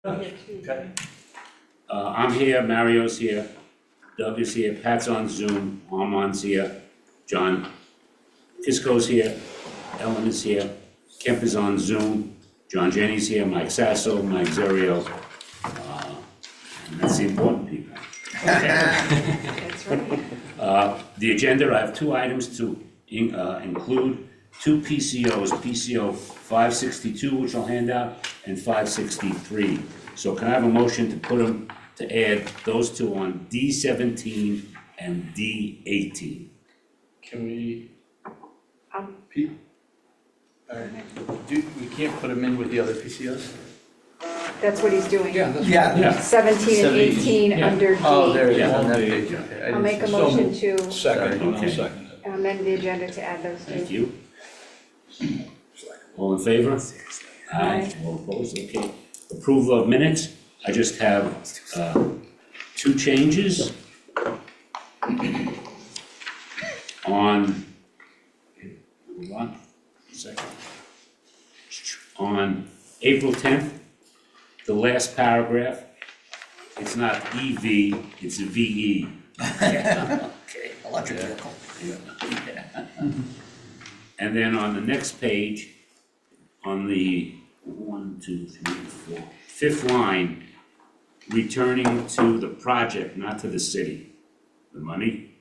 Okay. I'm here, Mario's here, Doug is here, Pat's on Zoom, Armand's here, John Kisco's here, Ellen is here, Kemp is on Zoom, John Jenny's here, Mike Sasso, Mike Zerio, and that's the important people. That's right. The agenda, I have two items to include, two PCOs, PCO 562, which I'll hand out, and 563. So can I have a motion to put them, to add those two on D17 and D18? Can we, Um, Pete? We can't put them in with the other PCOs? That's what he's doing. that's. Yeah. 17 and 18 Yeah. under D. Oh, there it is, Yeah. on that page, okay. I I'll didn't make a see. motion to Second, Okay. I'll second it. amend the agenda to add those Thank two. you. All in favor? Aye. All opposed, okay. Approval of minutes, I just have two changes. On, hold on a second. On April 10th, the last paragraph, it's not EV, it's a VE. Okay. Electric vehicle. Yeah. And then on the next page, on the 5th line, returning to the project, not to the city, the money.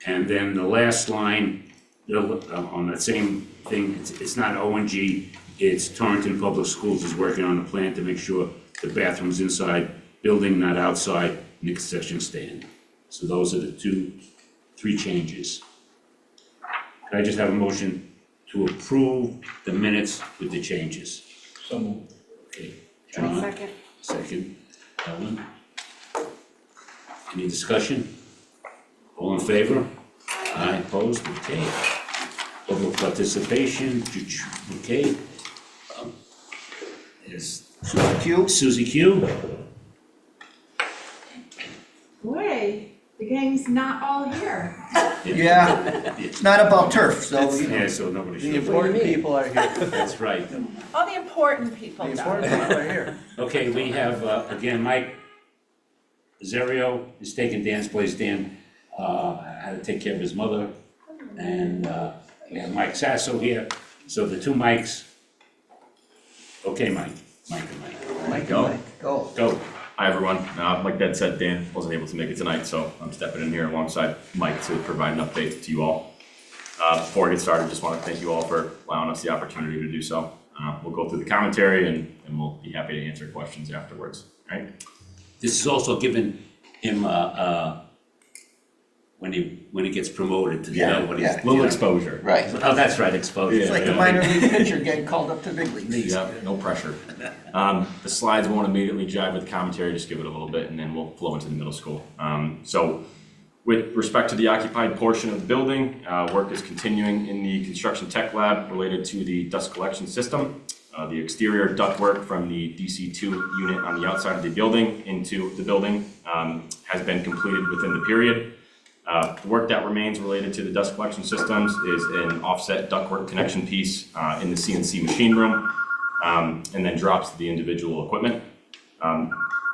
And then the last line, on that same thing, it's not ONG, it's Torrington Public Schools is working on a plan to make sure the bathroom's inside building, not outside, in the concession stand. So those are the three changes. Can I just have a motion to approve the minutes with the changes? So moved. Okay, One John, second. second, Ellen. Any discussion? All in favor? Aye, opposed, okay. Public participation, okay. There's Q. Susie Q. Boy, the gang's not all here. Yeah, it's not about turf, so, you know. Yeah, so nobody The should. important people are here. That's right. All the important people, The Doug. important people are here. Okay, we have, again, Mike Zerio is taking Dan's place. Dan had to take care of his mother. And we have Mike Sasso here. So the two Mikes. Okay, Mike and Mike. Mike, Go. go. Go. Hi, everyone. Like Dad said, Dan wasn't able to make it tonight, so I'm stepping in here alongside Mike to provide an update to you all. Before I get started, just want to thank you all for allowing us the opportunity to do so. We'll go through the commentary and we'll be happy to answer questions afterwards, all right? This is also giving him when he gets promoted to Yeah, know what he's. yeah. Little exposure. Right. Oh, that's right, exposure. It's like the minor league pitcher getting called up to big leagues. Yeah, no pressure. The slides won't immediately jive with commentary, just give it a little bit and then we'll flow into the middle school. So with respect to the occupied portion of the building, work is continuing in the construction tech lab related to the dust collection system. The exterior ductwork from the DC2 unit on the outside of the building into the building has been completed within the period. The work that remains related to the dust collection systems is an offset ductwork connection piece in the CNC machine room, and then drops to the individual equipment.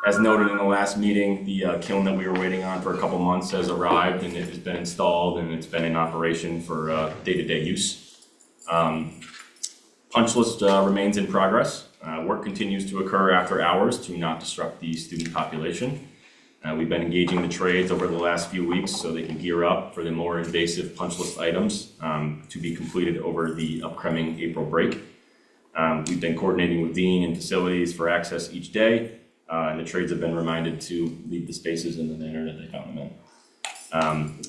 As noted in the last meeting, the kiln that we were waiting on for a couple months has arrived and it has been installed and it's been in operation for day-to-day use. Punch list remains in progress. Work continues to occur after hours to not disrupt the student population. We've been engaging the trades over the last few weeks so they can gear up for the more invasive punch list items to be completed over the upcoming April break. We've been coordinating with Dean and facilities for access each day, and the trades have been reminded to leave the spaces in the manner that they found them in.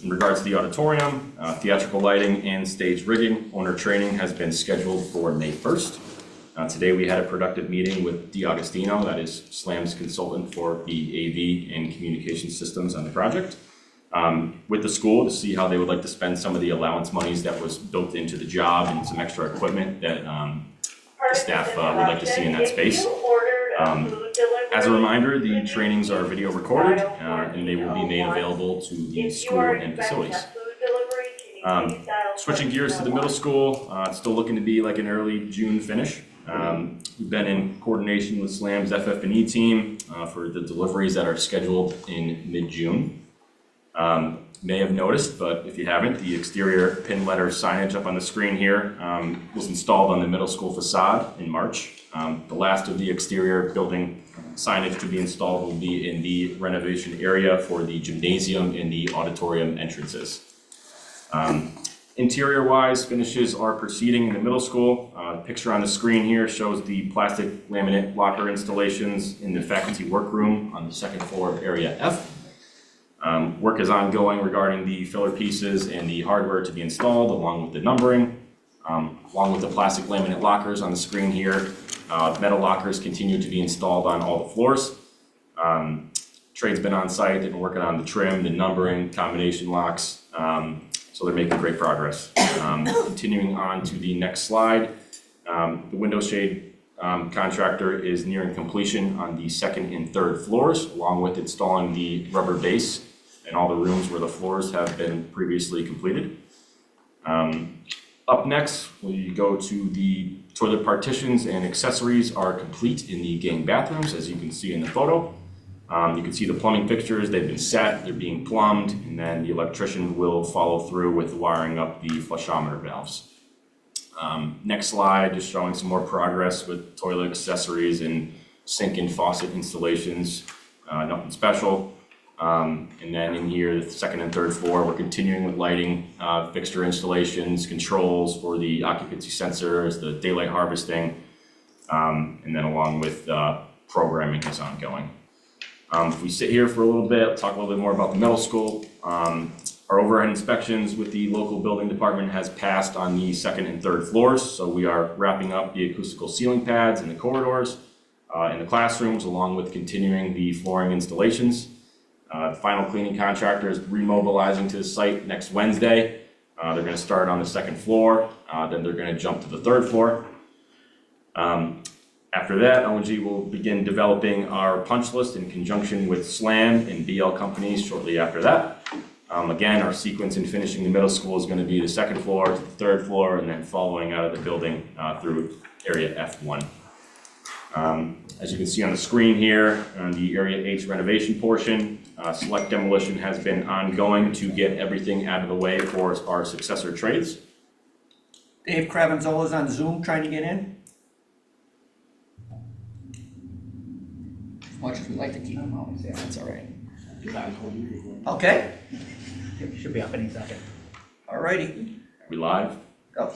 In regards to the auditorium, theatrical lighting and stage rigging, owner training has been scheduled for May 1st. Today we had a productive meeting with D'Agostino, that is SLAM's consultant for the AV and communication systems on the project, with the school to see how they would like to spend some of the allowance monies that was built into the job and some extra equipment that the staff would like to see in that space. As a reminder, the trainings are video recorded and they will be made available to the school and facilities. Switching gears to the middle school, it's still looking to be like an early June finish. We've been in coordination with SLAM's FF&E team for the deliveries that are scheduled in mid-June. May have noticed, but if you haven't, the exterior pin letter signage up on the screen here was installed on the middle school facade in March. The last of the exterior building signage to be installed will be in the renovation area for the gymnasium and the auditorium entrances. Interior-wise, finishes are proceeding in the middle school. The picture on the screen here shows the plastic laminate locker installations in the faculty workroom on the second floor of area F. Work is ongoing regarding the filler pieces and the hardware to be installed, along with the numbering, along with the plastic laminate lockers on the screen here. Metal lockers continue to be installed on all the floors. Trade's been on site, they've been working on the trim, the numbering, combination locks, so they're making great progress. Continuing on to the next slide, the window shade contractor is nearing completion on the second and third floors, along with installing the rubber base in all the rooms where the floors have been previously completed. Up next, we go to the toilet partitions and accessories are complete in the gang bathrooms, as you can see in the photo. You can see the plumbing fixtures, they've been set, they're being plumbed, and then the electrician will follow through with wiring up the flushometer valves. Next slide, just showing some more progress with toilet accessories and sink and faucet installations, nothing special. And then in here, the second and third floor, we're continuing with lighting, fixture installations, controls for the occupancy sensors, the daylight harvesting, and then along with programming is ongoing. If we sit here for a little bit, talk a little bit more about the middle school. Our overhead inspections with the local building department has passed on the second and third floors, so we are wrapping up the acoustical ceiling pads in the corridors, in the classrooms, along with continuing the flooring installations. The final cleaning contractor is remobilizing to the site next Wednesday. They're going to start on the second floor, then they're going to jump to the third floor. After that, O&G will begin developing our punch list in conjunction with SLAM and BL companies shortly after that. Again, our sequence in finishing the middle school is going to be the second floor to the third floor, and then following out of the building through area F1. As you can see on the screen here, on the area H renovation portion, select demolition has been ongoing to get everything out of the way for our successor trades. Dave Cravanzola's on Zoom trying to get in. As much as we like to keep him out, yeah, that's all right. Okay, Should be up any second. all righty, Are we live? go.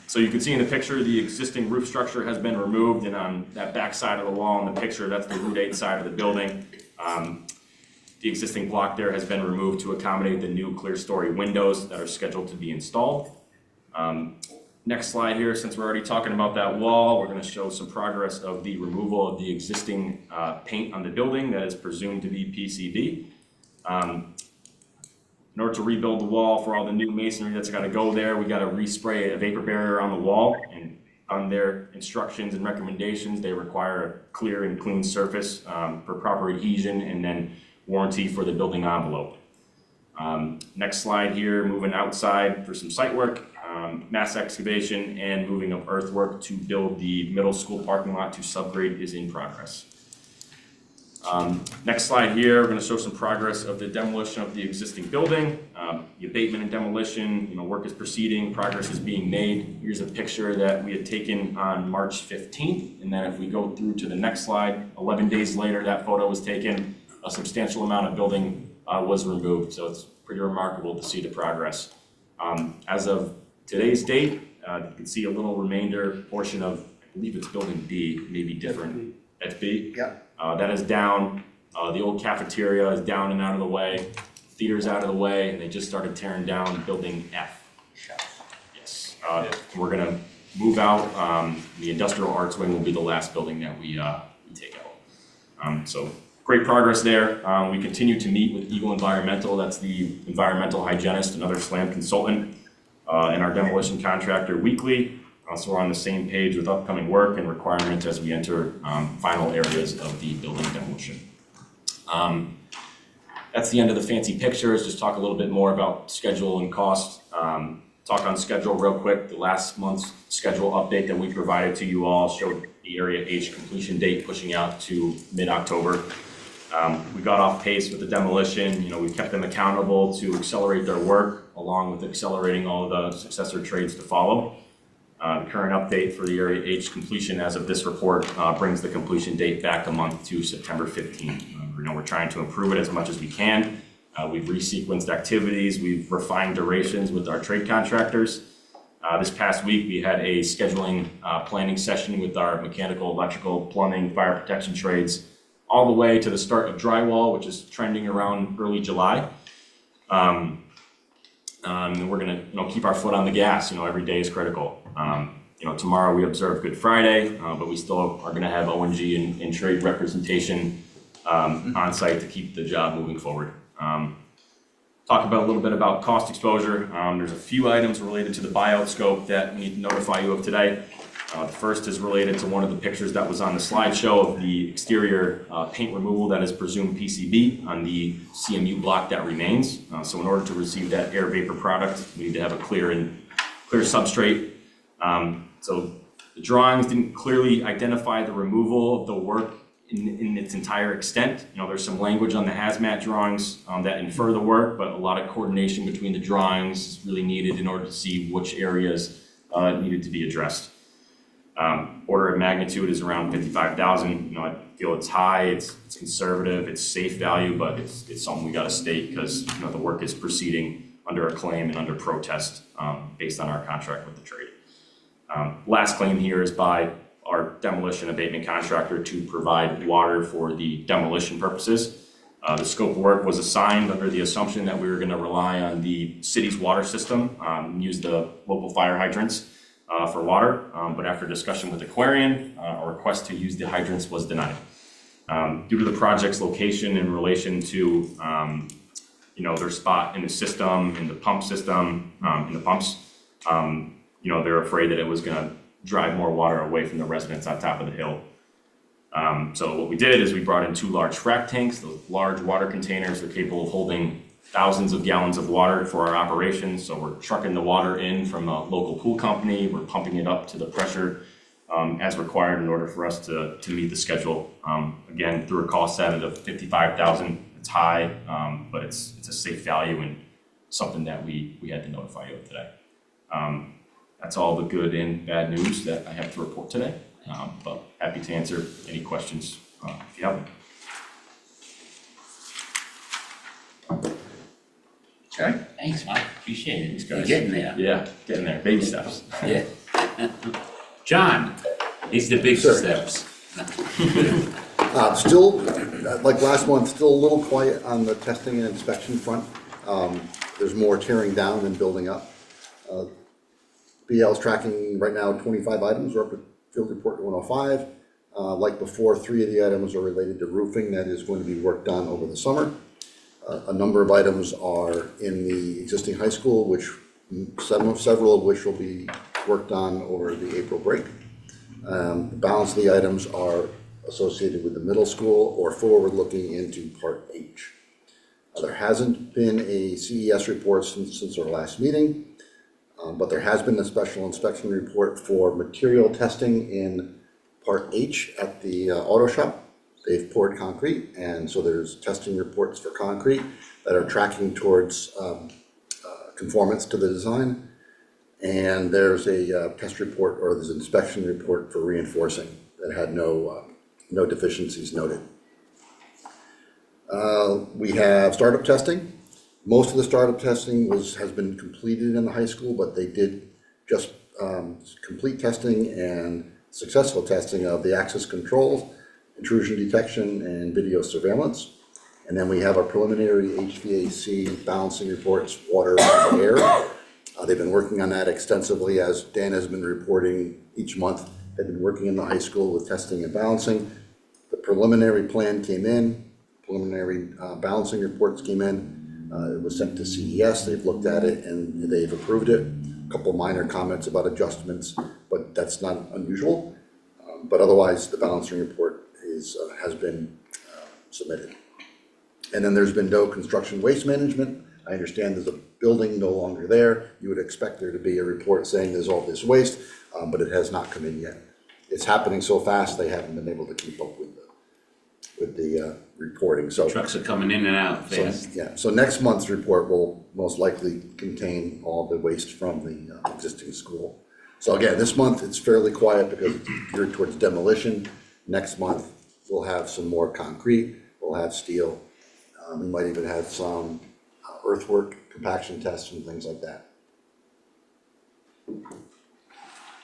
So you can see in the picture, the existing roof structure has been removed, and on that back side of the wall in the picture, that's the Route 8 side of the building. The existing block there has been removed to accommodate the new clear story windows that are scheduled to be installed. Next slide here, since we're already talking about that wall, we're going to show some progress of the removal of the existing paint on the building that is presumed to be PCB. In order to rebuild the wall for all the new masonry that's got to go there, we got to respray a vapor barrier on the wall, and on their instructions and recommendations, they require a clear and clean surface for proper adhesion and then warranty for the building envelope. Next slide here, moving outside for some site work. Mass excavation and moving of earthwork to build the middle school parking lot to subgrade is in progress. Next slide here, we're going to show some progress of the demolition of the existing building. The abatement and demolition, work is proceeding, progress is being made. Here's a picture that we had taken on March 15th, and then if we go through to the next slide, 11 days later, that photo was taken. A substantial amount of building was removed, so it's pretty remarkable to see the progress. As of today's date, you can see a little remainder portion of, I believe it's building B, maybe different. That's B? Yeah. That is down. The old cafeteria is down and out of the way. Theater's out of the way, and they just started tearing down building F. Yes. We're gonna move out. The industrial arts wing will be the last building that we take out. So great progress there. We continue to meet with Eagle Environmental. That's the environmental hygienist, another SLAM consultant, and our demolition contractor weekly. So we're on the same page with upcoming work and requirements as we enter final areas of the building demolition. That's the end of the fancy pictures. Just talk a little bit more about schedule and cost. talk on schedule real quick. The last month's schedule update that we provided to you all showed the Area H completion date pushing out to mid-October. We got off pace with the demolition. You know, we kept them accountable to accelerate their work along with accelerating all of the successor trades to follow. The current update for the Area H completion as of this report brings the completion date back a month to September 15th. You know, we're trying to improve it as much as we can. We've resequenced activities, we've refined durations with our trade contractors. This past week, we had a scheduling planning session with our mechanical, electrical, plumbing, fire protection trades, all the way to the start of drywall, which is trending around early July. And we're gonna, keep our foot on the gas. Every day is critical. Tomorrow we observe Good Friday, but we still are gonna have O&G and trade representation on site to keep the job moving forward. Talk about a little bit about cost exposure. There's a few items related to the buyout scope that we need to notify you of today. The first is related to one of the pictures that was on the slideshow of the exterior paint removal that is presumed PCB on the CMU block that remains. So in order to receive that air vapor product, we need to have a clear substrate. So the drawings didn't clearly identify the removal of the work in its entire extent. There's some language on the hazmat drawings that infer the work, but a lot of coordination between the drawings is really needed in order to see which areas needed to be addressed. Order of magnitude is around 55,000. I feel it's high, it's conservative, it's safe value, but it's something we gotta state because the work is proceeding under a claim and under protest based on our contract with the trade. Last claim here is by our demolition abatement contractor to provide water for the demolition purposes. The scope of work was assigned under the assumption that we were going to rely on the city's water system, use the local fire hydrants for water, but after discussion with Aquarian, a request to use the hydrants was denied. Due to the project's location in relation to their spot in the system, in the pump system, in the pumps, they're afraid that it was going to drive more water away from the residents on top of the hill. So what we did is we brought in 2 large frac tanks. Those large water containers are capable of holding thousands of gallons of water for our operations. So we're trucking the water in from a local pool company. We're pumping it up to the pressure as required in order for us to meet the schedule. Again, through a cost estimate of $55,000, it's high, but it's a safe value and something that we had to notify you of today. That's all the good and bad news that I have to report today, but happy to answer any questions if you have them. Okay. Thanks, Mike, appreciate it. Thanks, You're guys. getting there. Yeah, getting there, baby steps. Yeah. John, these are the big Sure. steps. Still, like last month, still a little quiet on the testing and inspection front. There's more tearing down than building up. BL's tracking right now 25 items, we're up at field report 105. Like before, 3 of the items are related to roofing that is going to be worked on over the summer. A number of items are in the existing high school, which several of which will be worked on over the April break. The balance of the items are associated with the middle school or forward-looking into Part H. There hasn't been a CES report since our last meeting. But there has been a special inspection report for material testing in Part H at the auto shop. They've poured concrete, and so there's testing reports for concrete that are tracking towards conformance to the design. And there's a test report, or there's an inspection report for reinforcing that had no deficiencies noted. We have startup testing. Most of the startup testing has been completed in the high school, but they did just complete testing and successful testing of the access controls, intrusion detection, and video surveillance. And then we have our preliminary HVAC balancing reports, water and air. They've been working on that extensively, as Dan has been reporting each month. They've been working in the high school with testing and balancing. The preliminary plan came in, preliminary balancing reports came in. It was sent to CES, they've looked at it and they've approved it. A couple minor comments about adjustments, but that's not unusual. But otherwise, the balancing report has been submitted. And then there's been no construction waste management I understand there's a building no longer there. You would expect there to be a report saying there's all this waste, but it has not come in yet. It's happening so fast, they haven't been able to keep up with the reporting, so. Trucks are coming in and out So, fast. yeah, so next month's report will most likely contain all the waste from the existing school. So again, this month it's fairly quiet because it's geared towards demolition. Next month, we'll have some more concrete, we'll have steel. We might even have some earthwork, compaction tests and things like that.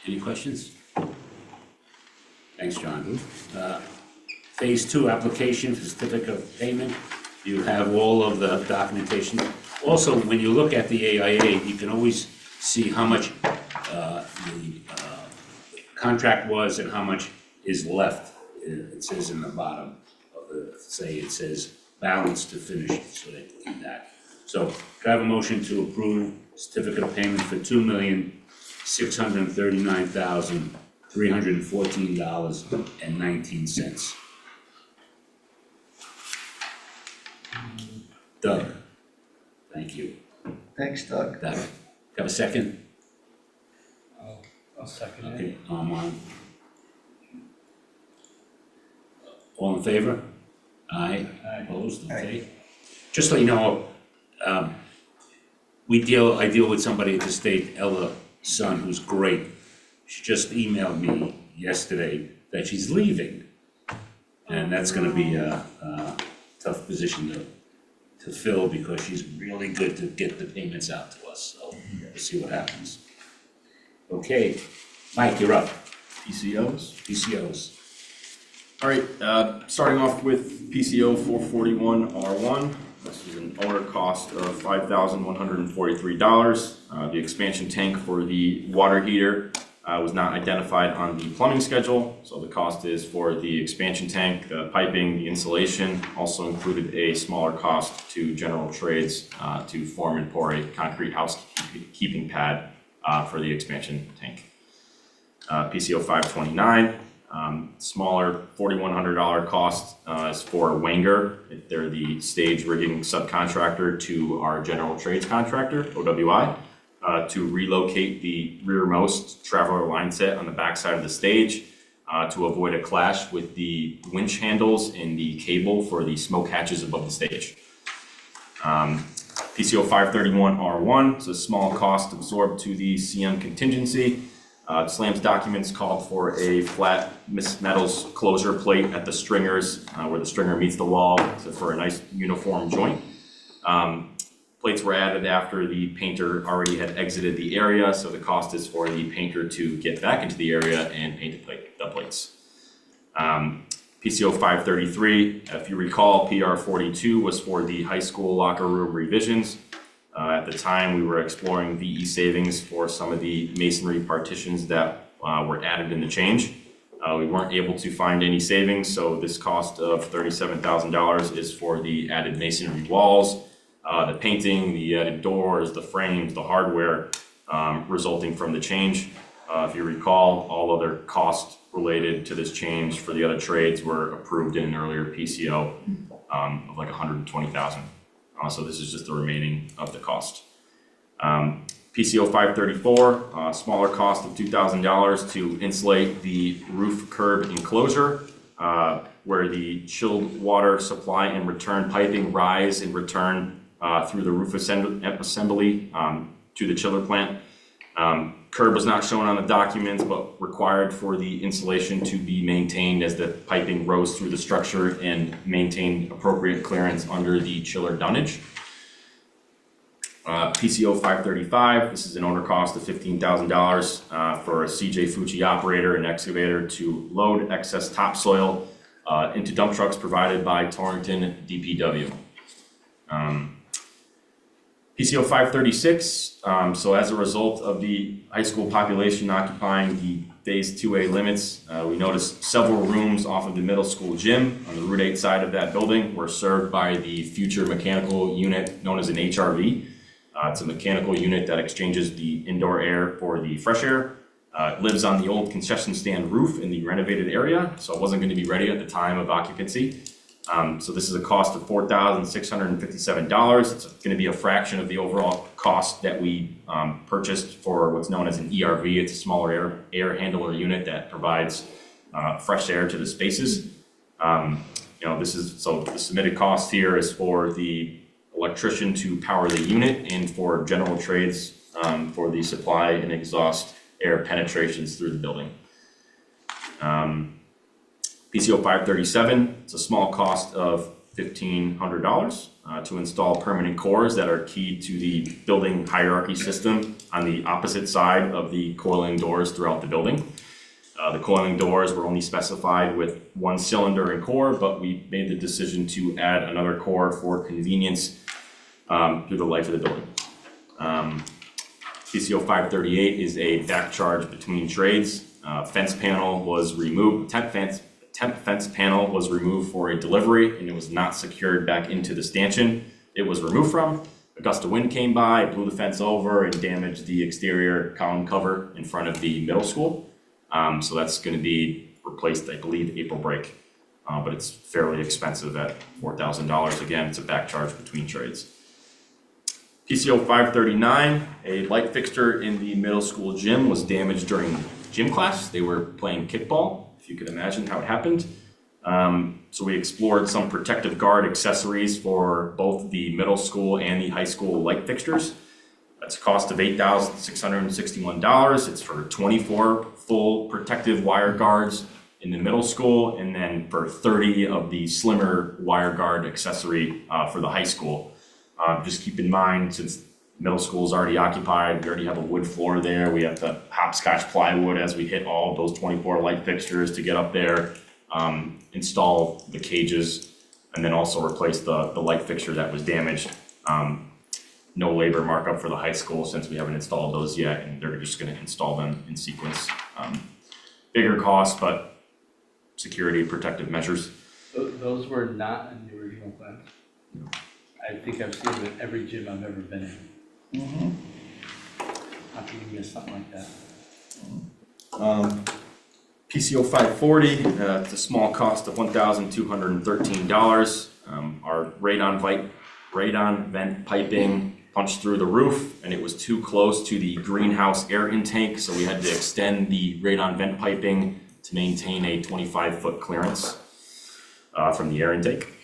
Any questions? Thanks, John. Phase 2 application for certificate of payment. You have all of the documentation. Also, when you look at the AIA, you can always see how much the contract was and how much is left. It says in the bottom of the, say, it says balance to finish, so they keep that. So, could I have a motion to approve certificate of payment for $2,639,314.19. Doug, thank you. Thanks, Doug. Doug, have a second? I'll second it. Okay, all in favor? Aye. Aye. Opposed, Aye. okay. Just so you know, I deal with somebody at the state, Ella Sun, who's great. She just emailed me yesterday that she's leaving. And that's gonna be a tough position to fill because she's really good to get the payments out to us, so we'll see what happens. Okay, Mike, you're up. PCOs. PCOs. All right, starting off with PCO 441R1. This is an owner cost of $5,143. The expansion tank for the water heater was not identified on the plumbing schedule, so the cost is for the expansion tank, the piping, the insulation. Also included a smaller cost to general trades to form and pour a concrete housekeeping pad for the expansion tank. PCO 529. Smaller $4,100 cost is for Wenger. They're the stage rigging subcontractor to our general trades contractor, OWI, to relocate the rearmost traveler line set on the backside of the stage to avoid a clash with the winch handles and the cable for the smoke hatches above the stage. PCO 531R1 is a small cost absorbed to the CM contingency. SLAM's documents called for a flat metals closure plate at the stringers where the stringer meets the wall, so for a nice uniform joint. Plates were added after the painter already had exited the area, so the cost is for the painter to get back into the area and paint the plates. PCO 533, if you recall, PR 42 was for the high school locker room revisions. At the time, we were exploring VE savings for some of the masonry partitions that were added in the change. We weren't able to find any savings, so this cost of $37,000 is for the added masonry walls, the painting, the added doors, the frames, the hardware resulting from the change. If you recall, all other costs related to this change for the other trades were approved in an earlier PCO of like $120,000. So this is just the remaining of the cost. PCO 534, smaller cost of $2,000 to insulate the roof curb enclosure where the chilled water supply and return piping rise and return through the roof assembly to the chiller plant. Curb was not shown on the documents, but required for the insulation to be maintained as the piping rose through the structure and maintained appropriate clearance under the chiller dunnage. PCO 535, this is an owner cost of $15,000 for a CJ Fuji operator and excavator to load excess topsoil into dump trucks provided by Torrington DPW. PCO 536, so as a result of the high school population occupying the Phase 2A limits, we noticed several rooms off of the middle school gym on the Route 8 side of that building were served by the future mechanical unit known as an HRV. It's a mechanical unit that exchanges the indoor air for the fresh air. It lives on the old concession stand roof in the renovated area, so it wasn't going to be ready at the time of occupancy. So this is a cost of $4,657. It's gonna be a fraction of the overall cost that we purchased for what's known as an ERV. It's a smaller air handler unit that provides fresh air to the spaces. So the submitted cost here is for the electrician to power the unit and for general trades for the supply and exhaust air penetrations through the building. PCO 537, it's a small cost of $1,500 to install permanent cores that are key to the building hierarchy system on the opposite side of the coiling doors throughout the building. The coiling doors were only specified with one cylinder and core, but we made the decision to add another core for convenience through the life of the building. PCO 538 is a back charge between trades. Fence panel was removed, temp fence panel was removed for a delivery and it was not secured back into the stanchion it was removed from. A gust of wind came by, blew the fence over and damaged the exterior column cover in front of the middle school. So that's going to be replaced, I believe, April break, but it's fairly expensive at $4,000. Again, it's a back charge between trades. PCO 539, a light fixture in the middle school gym was damaged during gym class. They were playing kickball, if you could imagine how it happened. So we explored some protective guard accessories for both the middle school and the high school light fixtures. That's a cost of $8,661. It's for 24 full protective wire guards in the middle school, and then for 30 of the slimmer wire guard accessory for the high school. Just keep in mind, since middle school is already occupied, we already have a wood floor there. We have to hopscotch plywood as we hit all of those 24 light fixtures to get up there, install the cages, and then also replace the light fixture that was damaged. No labor markup for the high school since we haven't installed those yet, and they're just gonna install them in sequence. Bigger cost, but security protective measures. Those were not in the original plan. I think I've seen them in every gym I've ever been in. How can you miss something like that? PCO 540, it's a small cost of $1,213. Our radon vent piping punched through the roof and it was too close to the greenhouse air intake, so we had to extend the radon vent piping to maintain a 25-foot clearance from the air intake.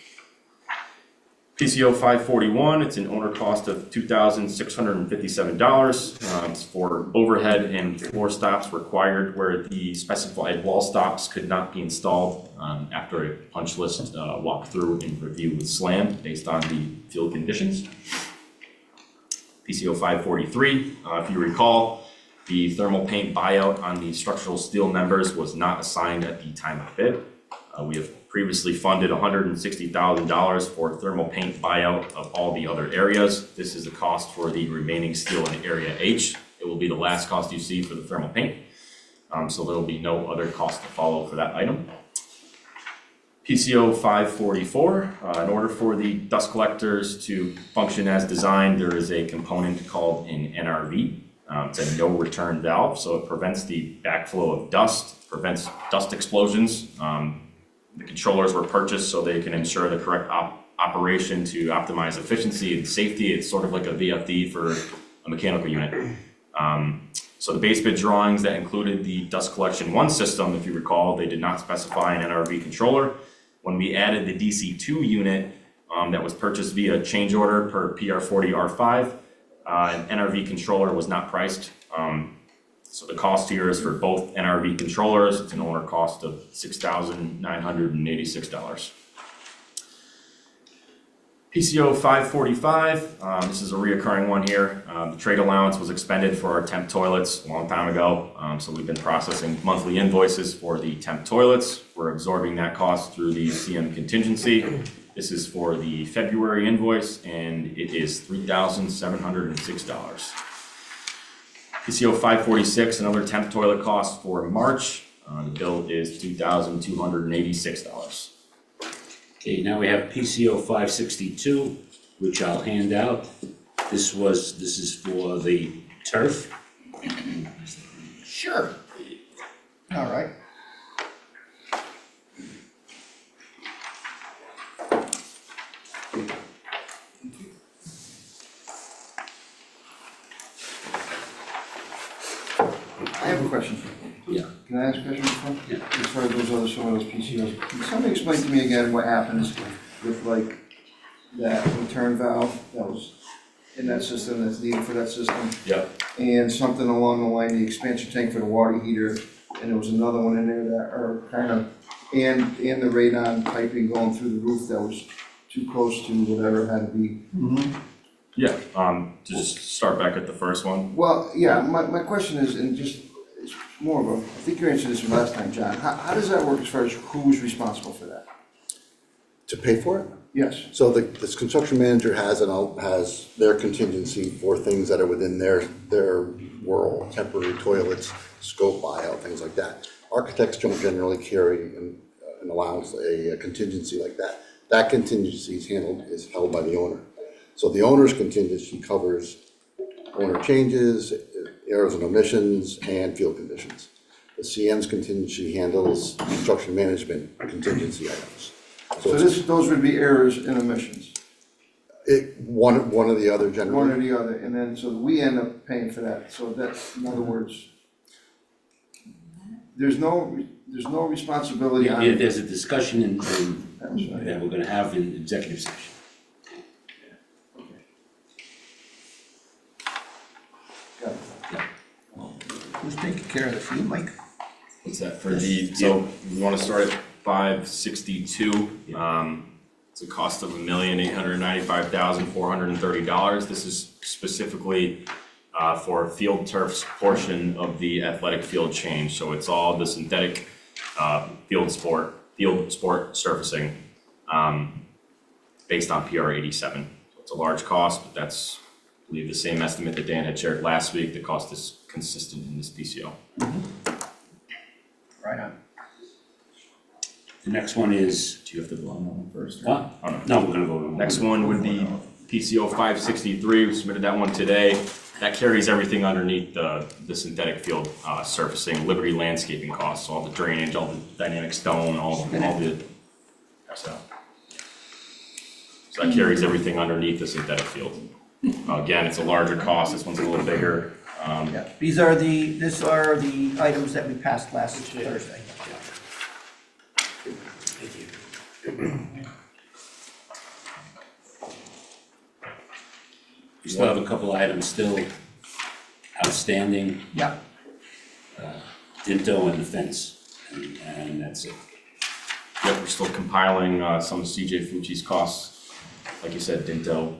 PCO 541, it's an owner cost of $2,657. It's for overhead and floor stops required where the specified wall stops could not be installed after a punch list walkthrough and review with SLAM based on the field conditions. PCO 543, if you recall, the thermal paint buyout on the structural steel members was not assigned at the time of bid. We have previously funded $160,000 for thermal paint buyout of all the other areas. This is the cost for the remaining steel in area H. It will be the last cost you see for the thermal paint. So there will be no other cost to follow for that item. PCO 544, in order for the dust collectors to function as designed, there is a component called an NRV. It's a no return valve, so it prevents the backflow of dust, prevents dust explosions. The controllers were purchased so they can ensure the correct operation to optimize efficiency and safety. It's sort of like a VFD for a mechanical unit. So the base bid drawings that included the dust collection 1 system, if you recall, they did not specify an NRV controller. When we added the DC2 unit that was purchased via change order per PR40R5, an NRV controller was not priced. So the cost here is for both NRV controllers. It's an owner cost of $6,986. PCO 545, this is a reoccurring one here. The trade allowance was expended for our temp toilets a long time ago. So we've been processing monthly invoices for the temp toilets. We're absorbing that cost through the CM contingency. This is for the February invoice and it is $3,706. PCO 546, another temp toilet cost for March. The bill is $2,286. Okay, now we have PCO 562, which I'll hand out. This is for the turf. Sure. All right. I ask a question before? Yeah. As far as some of those PCOs, can somebody explain to me again what happens with like that return valve that was in that system that's needed for that system? Yep. And something along the line, the expansion tank for the water heater, and there was another one in there that are kind of, and the radon piping going through the roof that was too close to whatever it had to be. Yeah, to just start back at the first one. Well, yeah, my question is, and just, it's more of a, I think you answered this from last time, John, how does that work as far as who's responsible for that? To pay for it? Yes. So this construction manager has their contingency for things that are within their world, temporary toilets, scope buyout, things like that. Architects don't generally carry an allowance, a contingency like that. That contingency is held by the owner. So the owner's contingency covers owner changes, errors and omissions, and field conditions. The CM's contingency handles construction management contingency items. So it's those would be errors and omissions, one or the other generally. one or the other, and then, so we end up paying for that, so that's, in other words, there's no responsibility Yeah, on. yeah, there's a discussion That's right. that we're gonna have in executive session. Got it. Who's taking care of this, you, Mike? What's that for the, so we wanna start at 562. It's a cost of $1,895,430. This is specifically for field turf's portion of the athletic field change. So it's all the synthetic field sport surfacing based on PR 87. So it's a large cost, but that's, I believe, the same estimate that Dan had shared last week. The cost is consistent in this PCO. Right on. The next one is, Do you have to go on that one first? what? Oh, no. No, we're gonna go to one. Next one would be PCO 563, we submitted that one today. That carries everything underneath the synthetic field surfacing, Liberty landscaping costs, all the drainage, all the dynamic stone, all the. So that carries everything underneath the synthetic field. Again, it's a larger cost, this one's a little bigger. Yeah, these are the items that we passed last Thursday. Thank you. We still have a couple items still outstanding, Yeah, Dinto and the fence, and that's it. Yep, we're still compiling some of CJ Fucci's costs, like you said, Dinto,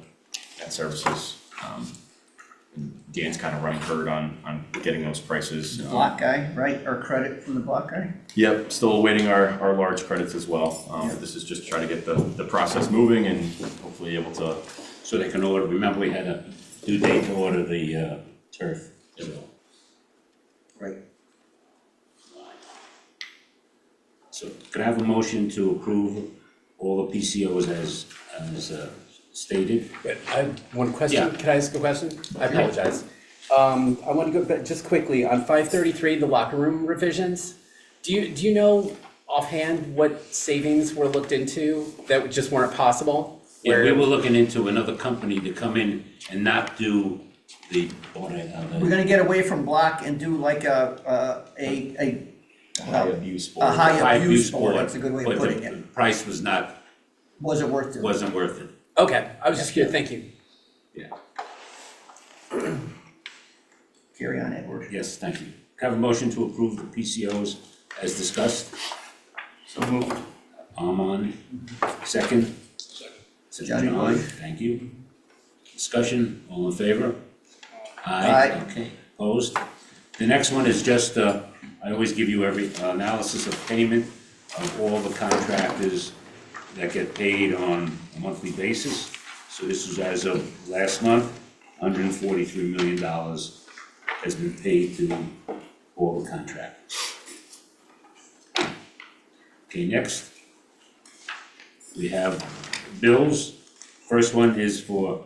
debt services. And Dan's kind of running herd on getting those prices. block guy, right, or credit from the block guy? Yep, still awaiting our large credits as well. But this is just to try to get the process moving and hopefully able to. So they can order, remember we had a due date to order the turf, so. Right. So can I have a motion to approve all the PCOs as stated? But I have one question, Yeah. can I ask a question? I apologize. I want to go back just quickly, on 533, the locker room revisions, do you know offhand what savings were looked into that just weren't possible? Yeah, we Where- were looking into another company to come in and not do the, We're gonna get away from block and do like a High abuse board. high abuse board, that's a good way of but putting the it. price was not, Wasn't worth it. wasn't worth it. Okay, I was just curious, thank you. Carry on, Edward. Yes, thank you. Can I have a motion to approve the PCOs as discussed? So moved. Armand, second? Second, Johnny John, Boy. thank you. Discussion, all in favor? Aye. Okay, opposed? The next one is just, I always give you every analysis of payment of all the contractors that get paid on a monthly basis. So this is as of last month, $143 million has been paid to all the contractors. Okay, next, we have bills. First one is for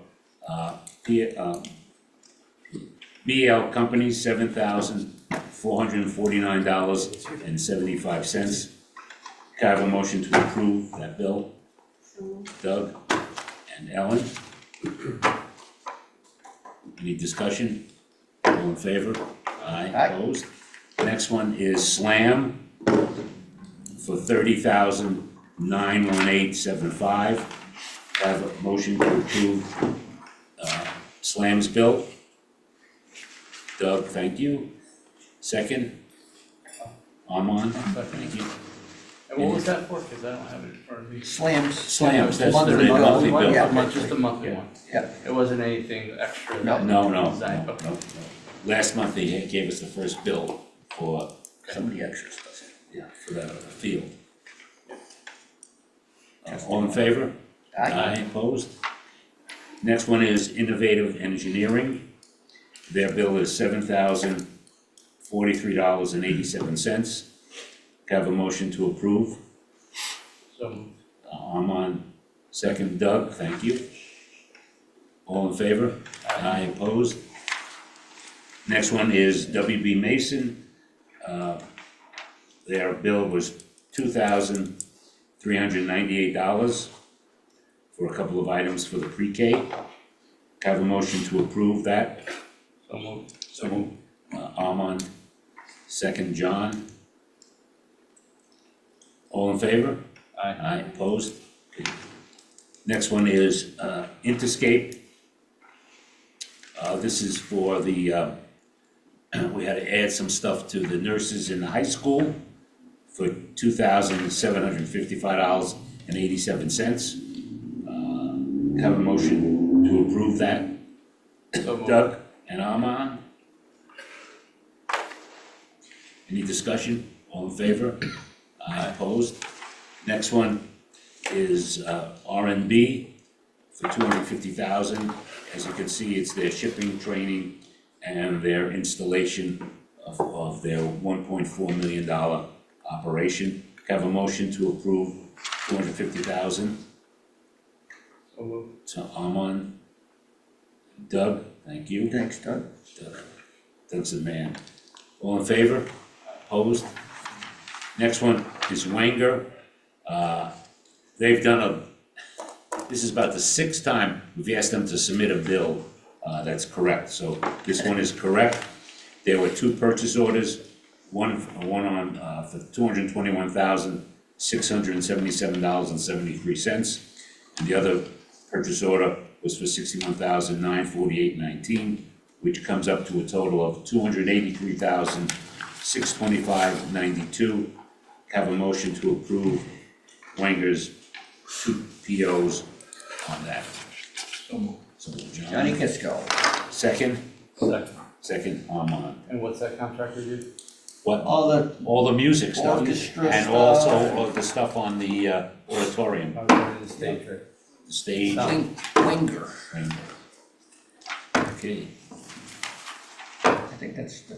BL Company, $7,449.75. Can I have a motion to approve that bill? Doug and Ellen? Any discussion? All in favor? Aye, Aye. opposed? Next one is SLAM for $30,918.75. Have a motion to approve SLAM's bill. Doug, thank you. Second? Armand, thank you. And what was that for? Because I don't have it in front of me. Slams. SLAM's, that's the Monthly bill. monthly bill. Yeah, Okay. monthly. Just a monthly Yeah. one. Yeah. It wasn't anything extra. No. that No, you no, designed. no, Okay. no. Last month, they gave us the first bill for, Some of the extras. yeah, for the field. All in favor? Aye. Opposed? Next one is Innovative Engineering. Their bill is $7,043.87. Have a motion to approve. So, Armand, second. Doug, thank you. All in favor? Aye. Opposed? Next one is WB Mason. Their bill was $2,398 for a couple of items for the pre-K. Have a motion to approve that. so moved. So, Armand, second. John. All in favor? Aye. Aye, opposed? Okay. Next one is Interscape. This is for the, we had to add some stuff to the nurses in the high school for $2,755.87. Have a motion to approve that. So moved. Doug and Armand? Any discussion? All in favor? Aye, opposed? Next one is R&B for $250,000. As you can see, it's their shipping, training, and their installation of their $1.4 million operation. Have a motion to approve $250,000. So moved. So Armand, Doug, thank you. Thanks, Doug. Doug's the man. All in favor? Opposed? Next one is Wenger. They've done this is about the sixth time we've asked them to submit a bill that's correct. So this one is correct. There were two purchase orders, one on for $221,677.73, and the other purchase order was for $61,948.19, which comes up to a total of $283,625.92. Have a motion to approve Wenger's two POs on that. So moved. So John, Johnny Kisco. second, Second. Armand. And what's that contractor do? What, All the all the music stuff, orchestra and stuff. also all the stuff on the auditorium, I was going to the stage, right? the stage. Winger. Okay, I think that's the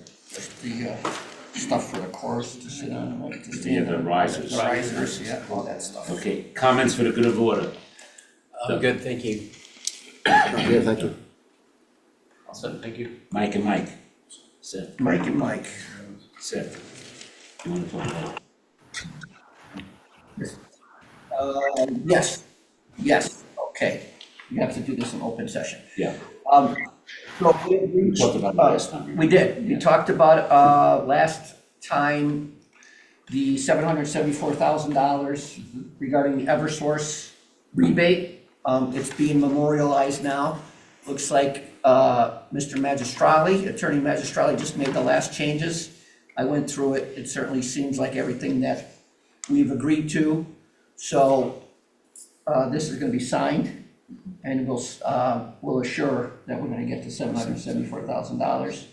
stuff for the chorus to sit on, right? To stand Yeah, the on. risers. The risers, yeah, all that stuff. okay, comments for the good of order. I'm good, thank you. Yeah, thank you. I'll send, thank you. Mike and Mike. Seth, Mike and Mike. Seth, you wanna talk about? Yes, okay. You have to do this in open session. Yeah, So we agreed. we talked about it last time. We did. We talked about, last time, the $774,000 regarding the Eversource rebate. It's being memorialized now. Looks like, Mr. Magistrali, Attorney Magistrali just made the last changes. I went through it. It certainly seems like everything that we've agreed to. So, this is gonna be signed, and we'll assure that we're gonna get the $774,000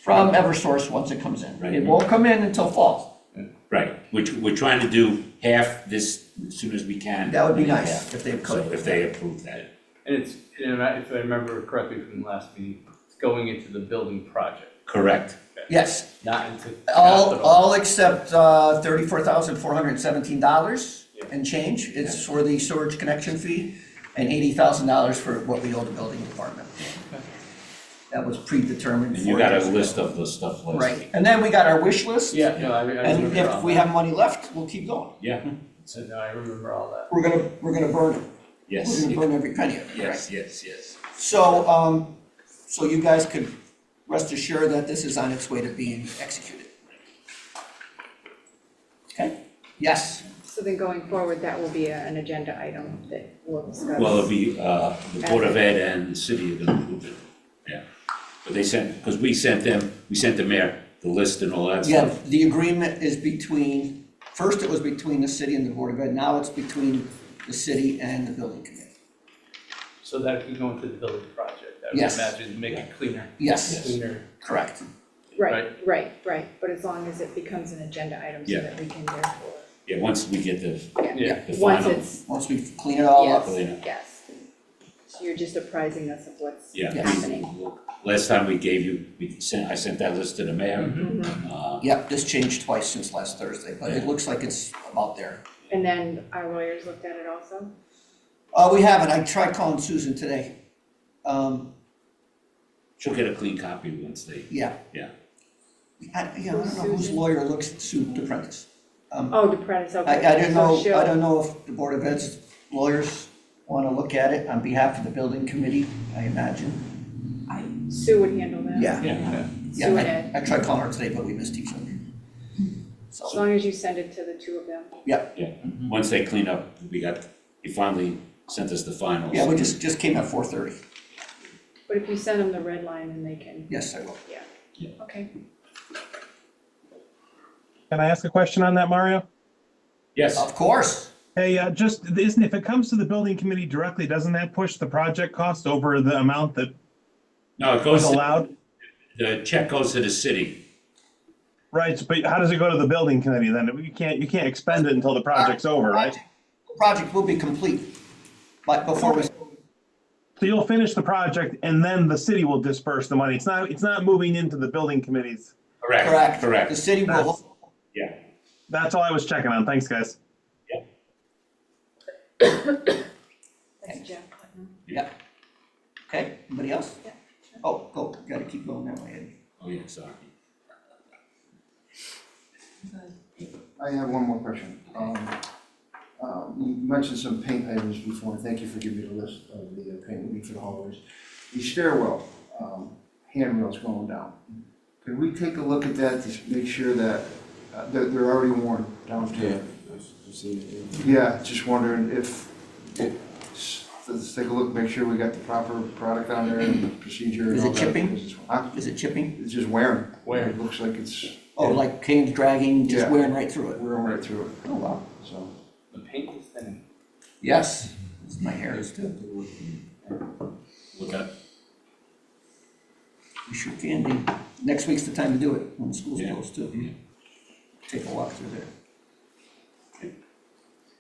from Eversource once it comes in. Right. It won't come in until fall. Right, which we're trying to do half this as soon as we can. That would be Half. nice if they So could. if they approve that. And it's, if I remember correctly from the last meeting, it's going into the building project, Correct. Yes, not into all capital. except $34,417 and change. It's for the storage connection fee and $80,000 for what we owe the building department. That was predetermined. And you 4 got a years ago. list of the stuff listed. Right, and then we got our wish list. Yeah, no, I And remember if all we that. have money left, we'll keep going. Yeah, So, no, I remember all that. We're gonna burn it. yes, We're gonna burn every penny of it, right? yes, yes, yes. So, so you guys could rest assured that this is on its way to being executed. Yes, So then going forward, that will be an agenda item that we'll discuss. Well, it'll be, the Board of Ed and the city are gonna move it, yeah. But they sent, because we sent the mayor the list and all that yeah, stuff. the agreement is between, first it was between the city and the Board of Ed, now it's between the city and the building committee. So that could go into the building project, I would Yes. imagine, to make it cleaner, Yes, cleaner. correct. Right, but as long as it becomes an agenda item so Yeah. that we can therefore, Yeah, once we get the Yeah. once final, it's, Once we clean it all up, yes, yes. So you're just apprising us of what's yeah. happening. Last time we gave you, I sent that list to the mayor. yep, this changed twice since last Thursday, but it looks like it's about there. And then our lawyers looked at it also? We haven't, I tried calling Susan today. She'll get a clean copy once they, Yeah. yeah. I don't know whose lawyer looks at Sue DePrentice. Oh, DePrentice, okay. I don't know, So she'll- I don't know if the Board of Ed's lawyers wanna look at it on behalf of the building committee, I imagine. Sue would handle that. Yeah, Yeah, yeah, Sue and Ed. I tried calling her today, but we missed each other. As So, long as you send it to the two of them. yeah. Once they clean up, he finally sent us the finals. yeah, we just came at 4:30. But if you send them the red line, then they can, Yes, I will. Yeah. okay. Can I ask a question on that, Mario? Yes, Of course. Hey, if it comes to the building committee directly, doesn't that push the project cost over the amount that no, it was goes, allowed? the check goes to the city. Right, but how does it go to the building committee then? You can't expend it until the project's over, right? The project will be complete, but before we, So you'll finish the project and then the city will disperse the money. It's not moving into the building committees. correct, the Correct. city will, Yeah. That's all I was checking on. Thanks, guys. That's Jeff Putnam. yeah. Okay, anybody else? Yeah. Oh, go, gotta keep going that way, Eddie. Oh, yeah, sorry. I have one more question. You mentioned some paint items before, thank you for giving me the list of the paint we need for the hallways. The stairwell, handrails going down. Could we take a look at that to make sure that, they're already worn down to? Yeah, just wondering if, let's take a look, make sure we got the proper product on there and the procedure and Is all it that. chipping? Huh? Is it chipping? It's just wearing. Wearing. It looks like it's Oh, like canes dragging, just Yeah. wearing right through it? wearing right through it, Oh, wow. so. The paint is thinning. Yes, my hair is too. Look at, We sure can be. Next week's the time to do it, when the school's Yeah. closed too. Take a walk through there.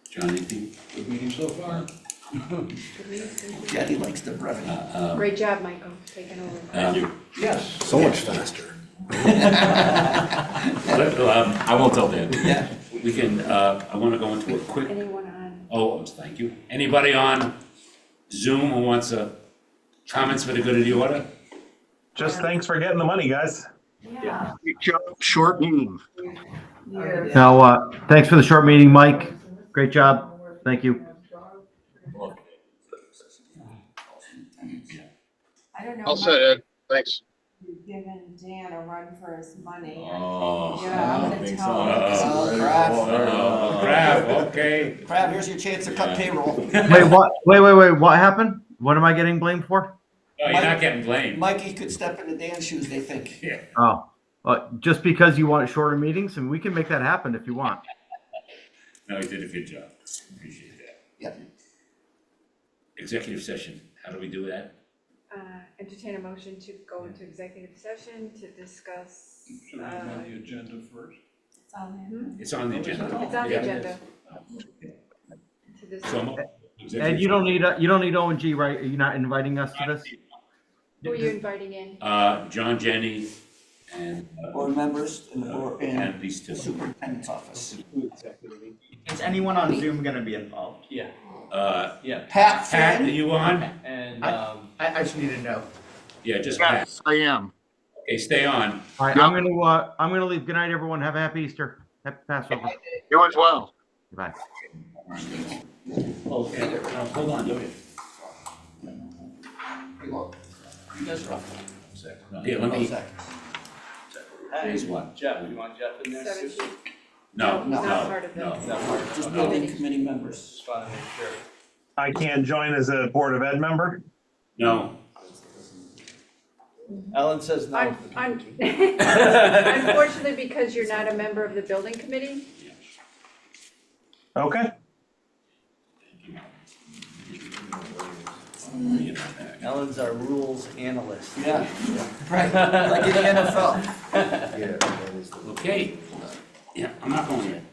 John, anything? Good meeting so far. Daddy likes the brevity. Great job, Michael, taking over. Thank you. Yes. So much faster. I won't tell Dan. Yeah. We can, I wanna go into a quick, Anyone on? thank you. Anybody on Zoom who wants comments for the good of the order? Just thanks for getting the money, guys. Short meeting. Now, thanks for the short meeting, Mike. Great job. Thank you. I don't know. I'll say it, thanks. You've given Dan a run for his money. Oh, Yeah, I'm I gonna don't think tell so. him. Oh, crap. Crap, okay. Crab, here's your chance to cut payroll. Wait, what? Wait. What happened? What am I getting blamed for? No, you're not getting blamed. Mikey could step into Dan's shoes, they think. Yeah. Oh, just because you want shorter meetings, and we can make that happen if you want. No, he did a good job. Appreciate that. Yeah. Executive session, how do we do that? Entertain a motion to go into executive session to discuss. Should we on the agenda first? It's all in. It's on the agenda. It's on the Yeah. agenda. To discuss. So, And you don't need O and G, right? Are you not inviting us to this? Who are you inviting in? John, Jenny, and, Board members and the board and and these two. the superintendent's office. Is anyone on Zoom gonna be involved? Yeah, Yeah. Pat Pat, are Flynn, you on? and, I just need to know. Yeah, just Pat. Yes, I am. Okay, stay on. All right, I'm gonna leave. Good night, everyone. Have a happy Easter. Happy Passover. You as well. Goodbye. Okay, hold on. you guys are up. Here, let me, Second. here's one. Jeff, you want Jeff in there? 17. No, he's not no, part of no. the. Just building committee members. Just wanna make sure. I can't join as a Board of Ed member? No, Ellen says no. Unfortunately, because you're not a member of the building committee, Okay. Ellen's our rules analyst. Yeah, right, like in the NFL. okay. Yeah, I'm not going yet.